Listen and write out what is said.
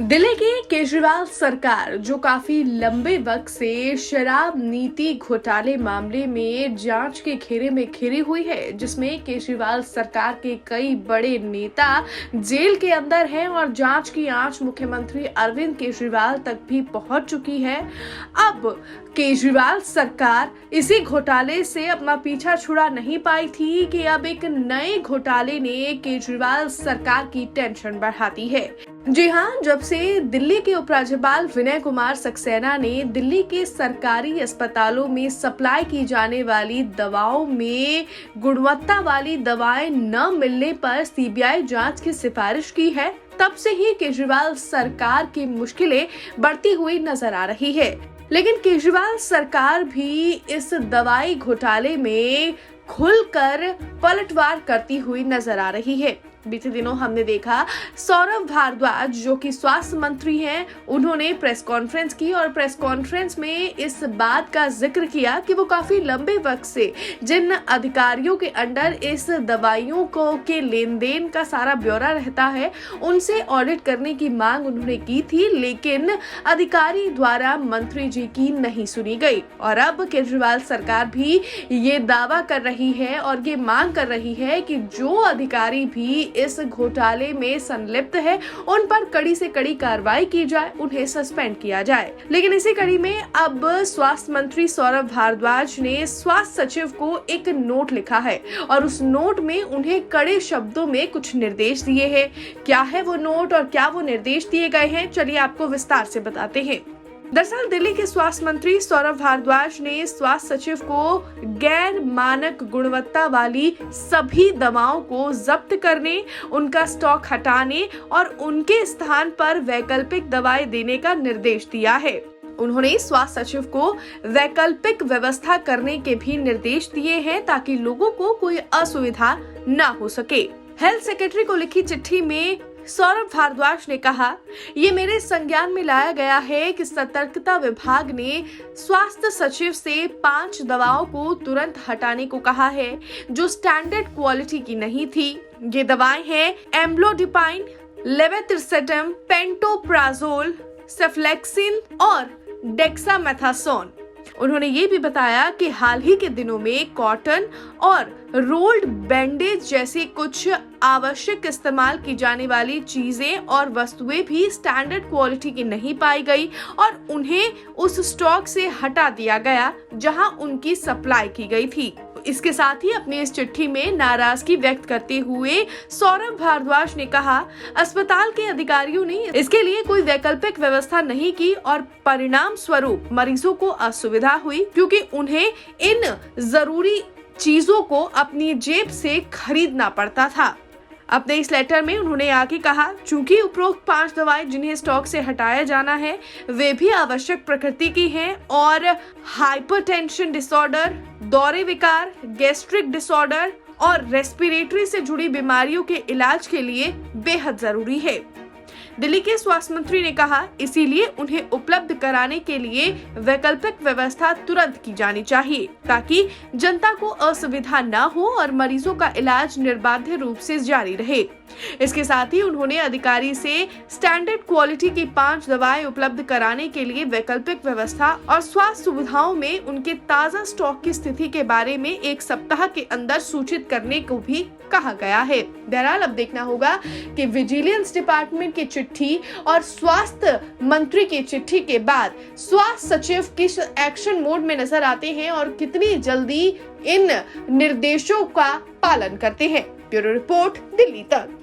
दिल्ली की केजरीवाल सरकार जो काफी लंबे वक्त से शराब नीति घोटाले मामले में जांच के घेरे में घिरी हुई है, जिसमें केजरीवाल सरकार के कई बड़े नेता जेल के अंदर हैं और जांच की आंच मुख्यमंत्री अरविंद केजरीवाल तक भी पहुंच चुकी है। अब केजरीवाल सरकार इसी घोटाले से अपना पीछा छुड़ा नहीं पाई थी कि अब एक नए घोटाले ने केजरीवाल सरकार की टेंशन बढ़ाती है। जी हाँ, जब से दिल्ली के उपराज्यपाल विनय कुमार सक्सेना ने दिल्ली के सरकारी अस्पतालों में सप्लाई की जाने वाली दवाओं में गुणवत्ता वाली दवाएं न मिलने पर सीबीआई जांच की सिफारिश की है, तब से ही केजरीवाल सरकार की मुश्किलें बढ़ती हुई नजर आ रही है। लेकिन केजरीवाल सरकार भी इस दवाई घोटाले में खुलकर पलटवार करती हुई नजर आ रही है। बीते दिनों हमने देखा सौरभ भारद्वाज जो कि स्वास्थ्य मंत्री हैं, उन्होंने प्रेस कॉन्फ्रेंस की और प्रेस कॉन्फ्रेंस में इस बात का जिक्र किया कि वो काफी लंबे वक्त से जिन अधिकारियों के अंडर इस दवाइयों को के लेन देन का सारा ब्यौरा रहता है, उनसे ऑडिट करने की मांग उन्होंने की थी, लेकिन अधिकारी द्वारा मंत्री जी की नहीं सुनी गई। और अब केजरीवाल सरकार भी ये दावा कर रही है और ये मांग कर रही है कि जो अधिकारी भी इस घोटाले में संलिप्त है, उन पर कड़ी से कड़ी कार्रवाई की जाए, उन्हें सस्पेंड किया जाए। लेकिन इसी कड़ी में अब स्वास्थ्य मंत्री सौरभ भारद्वाज ने स्वास्थ्य सचिव को एक नोट लिखा है और उस नोट में उन्हें कड़े शब्दों में कुछ निर्देश दिए हैं। क्या है वो नोट और क्या वो निर्देश दिए गए हैं, चलिए आपको विस्तार से बताते हैं। दरअसल दिल्ली के स्वास्थ्य मंत्री सौरभ भारद्वाज ने स्वास्थ्य सचिव को गैर मानक गुणवत्ता वाली सभी दवाओं को जब्त करने, उनका स्टॉक हटाने और उनके स्थान पर वैकल्पिक दवाएं देने का निर्देश दिया है। उन्होंने स्वास्थ्य सचिव को वैकल्पिक व्यवस्था करने के भी निर्देश दिए हैं ताकि लोगों को कोई असुविधा न हो सके। हेल्थ सेक्रेटरी को लिखी चिट्ठी में सौरभ भारद्वाज ने कहा, ये मेरे संज्ञान में लाया गया है कि सतर्कता विभाग ने स्वास्थ्य सचिव से 5 दवाओं को तुरंत हटाने को कहा है जो स्टैंडर्ड क्वालिटी की नहीं थी। ये दवाएं हैं एम्लोडिपाइन, लेवेतिरसेटम, पेंटोप्राजोल, सेफ्लेक्सिन और डेक्सामेथासोन। उन्होंने ये भी बताया कि हाल ही के दिनों में कॉटन और रोल्ड बैंडेज जैसी कुछ आवश्यक इस्तेमाल की जाने वाली चीजें और वस्तुएं भी स्टैंडर्ड क्वालिटी की नहीं पाई गई और उन्हें उस स्टॉक से हटा दिया गया जहां उनकी सप्लाई की गई थी। इसके साथ ही अपनी इस चिट्ठी में नाराजगी व्यक्त करते हुए सौरभ भारद्वाज ने कहा, अस्पताल के अधिकारियों ने इसके लिए कोई वैकल्पिक व्यवस्था नहीं की और परिणाम स्वरूप मरीजों को असुविधा हुई क्योंकि उन्हें इन जरूरी चीजों को अपनी जेब से खरीदना पड़ता था। अपने इस लेटर में उन्होंने आगे कहा, चूंकि उपरोक्त 5 दवाएं जिन्हें स्टॉक से हटाया जाना है वे भी आवश्यक प्रकृति की हैं और हाइपरटेंशन डिसऑर्डर, दौरे विकार, गैस्ट्रिक डिसऑर्डर और रेस्पिरेटरी से जुड़ी बीमारियों के इलाज के लिए बेहद जरूरी है। दिल्ली के स्वास्थ्य मंत्री ने कहा, इसीलिए उन्हें उपलब्ध कराने के लिए वैकल्पिक व्यवस्था तुरंत की जानी चाहिए ताकि जनता को असुविधा न हो और मरीजों का इलाज निर्बाध रूप से जारी रहे। इसके साथ ही उन्होंने अधिकारी से स्टैंडर्ड क्वालिटी की 5 दवाएं उपलब्ध कराने के लिए वैकल्पिक व्यवस्था और स्वास्थ्य सुविधाओं में उनके ताजा स्टॉक की स्थिति के बारे में 1 सप्ताह के अंदर सूचित करने को भी कहा गया है। बहरहाल अब देखना होगा कि विजिलेंस डिपार्टमेंट की चिट्ठी और स्वास्थ्य मंत्री की चिट्ठी के बाद स्वास्थ्य सचिव किस एक्शन मोड में नजर आते हैं और कितनी जल्दी इन निर्देशों का पालन करते हैं। ब्यूरो रिपोर्ट, दिल्ली तक।